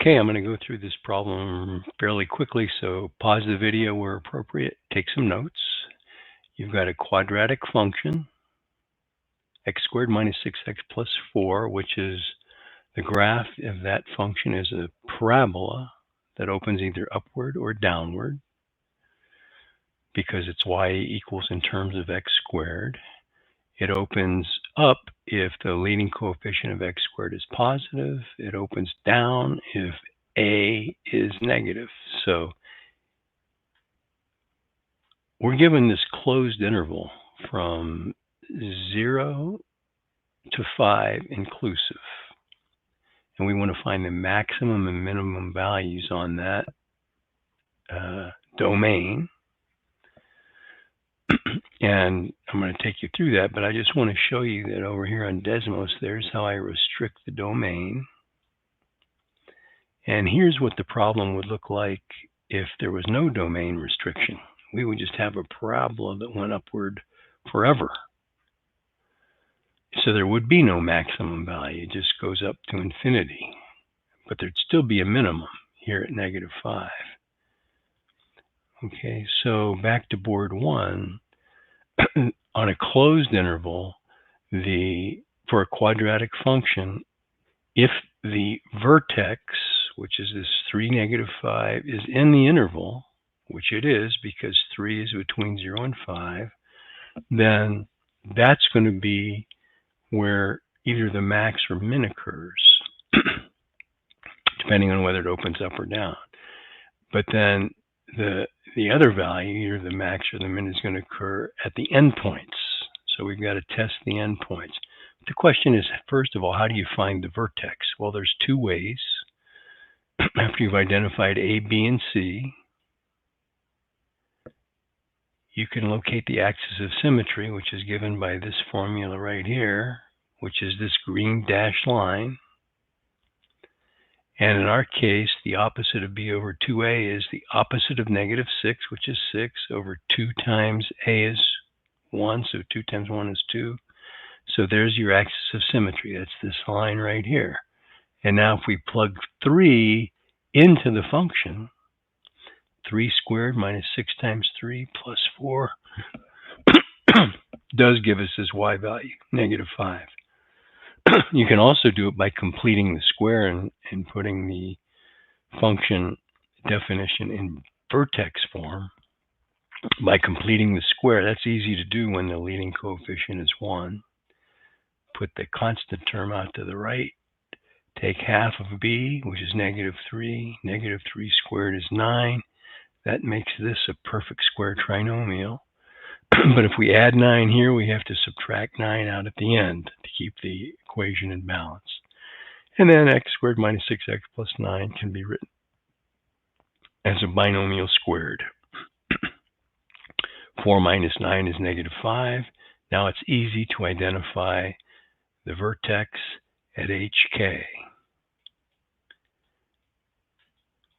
Okay, I'm going to go through this problem fairly quickly, so pause the video where appropriate, take some notes. You've got a quadratic function, x squared minus 6x plus 4, which is the graph of that function is a parabola that opens either upward or downward because it's y equals in terms of x squared. It opens up if the leading coefficient of x squared is positive. It opens down if a is negative. So we're given this closed interval from 0 to 5 inclusive. And we want to find the maximum and minimum values on that domain. And I'm going to take you through that, but I just want to show you that over here on Desmos, there's how I restrict the domain. And here's what the problem would look like if there was no domain restriction. We would just have a parabola that went upward forever. So there would be no maximum value, it just goes up to infinity. But there'd still be a minimum here at -5. Okay, so back to board 1. On a closed interval, for a quadratic function, if the vertex, which is this 3, -5, is in the interval, which it is because 3 is between 0 and 5, then that's going to be where either the max or min occurs, depending on whether it opens up or down. But then the other value, either the max or the min, is going to occur at the endpoints. So we've got to test the endpoints. The question is, first of all, how do you find the vertex? Well, there's two ways. After you've identified A, B, and C, you can locate the axis of symmetry, which is given by this formula right here, which is this green dashed line. And in our case, the opposite of B over 2A is the opposite of -6, which is 6, over 2 times A is 1, so 2 times 1 is 2. So there's your axis of symmetry. That's this line right here. And now if we plug 3 into the function, 3 squared minus 6 times 3 plus 4 does give us this y value, -5. You can also do it by completing the square and putting the function definition in vertex form. By completing the square, that's easy to do when the leading coefficient is 1. Put the constant term out to the right. Take half of b, which is -3. -3 squared is 9. That makes this a perfect square trinomial. But if we add 9 here, we have to subtract 9 out at the end to keep the equation in balance. And then x squared minus 6x plus 9 can be written as a binomial squared. 4 minus 9 is -5. Now it's easy to identify the vertex at HK,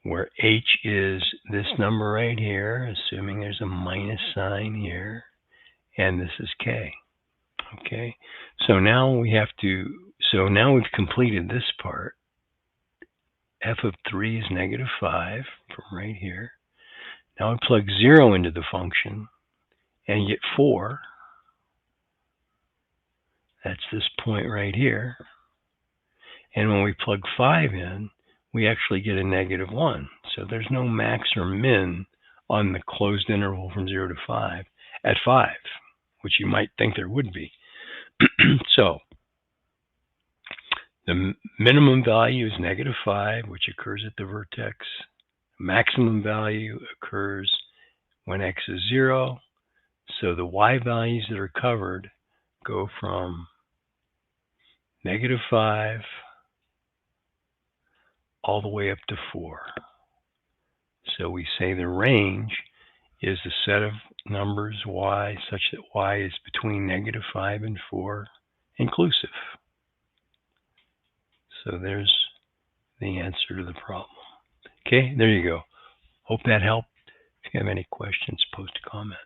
where H is this number right here, assuming there's a minus sign here, and this is K. Okay, so now we've completed this part. F of 3 is -5 from right here. Now I plug 0 into the function and get 4. That's this point right here. And when we plug 5 in, we actually get a -1. So there's no max or min on the closed interval from 0 to 5 at 5, which you might think there would be. So the minimum value is -5, which occurs at the vertex. Maximum value occurs when x is 0. So the y values that are covered go from -5 all the way up to 4. So we say the range is the set of numbers y such that y is between -5 and 4 inclusive. So there's the answer to the problem. Okay, there you go. Hope that helped. If you have any questions, post a comment.